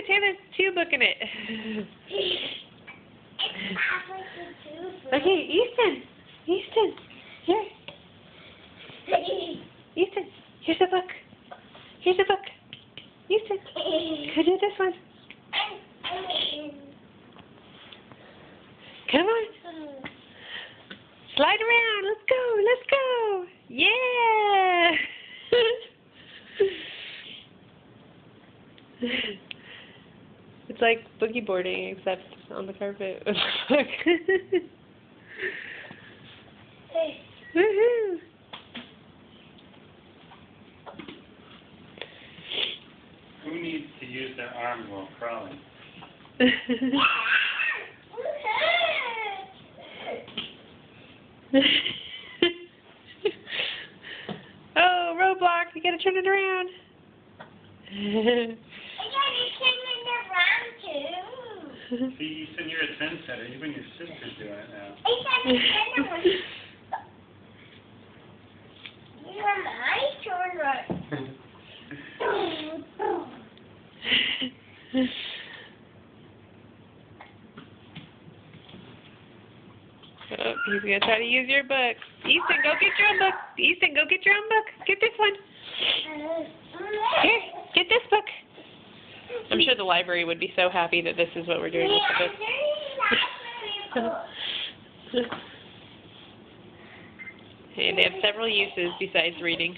Taylor's two book in it. Okay, Easton. Easton, here. Easton, here's a book. Here's a book. Easton, go do this one. Come on. Slide around. Let's go. Let's go. Yeah. It's like boogie boarding, except on the carpet. Woohoo! Who needs to use their arms while crawling? Oh, roadblock! You gotta turn it around. See, Ethan, you're a trendsetter. Even your sister's doing it now. Oh, he's gonna try to use your book. Easton, go get your own book. Easton, go get your own book. Get this one. Here, get this book. I'm sure the library would be so happy that this is what we're doing with the book. Hey, they have several uses besides reading.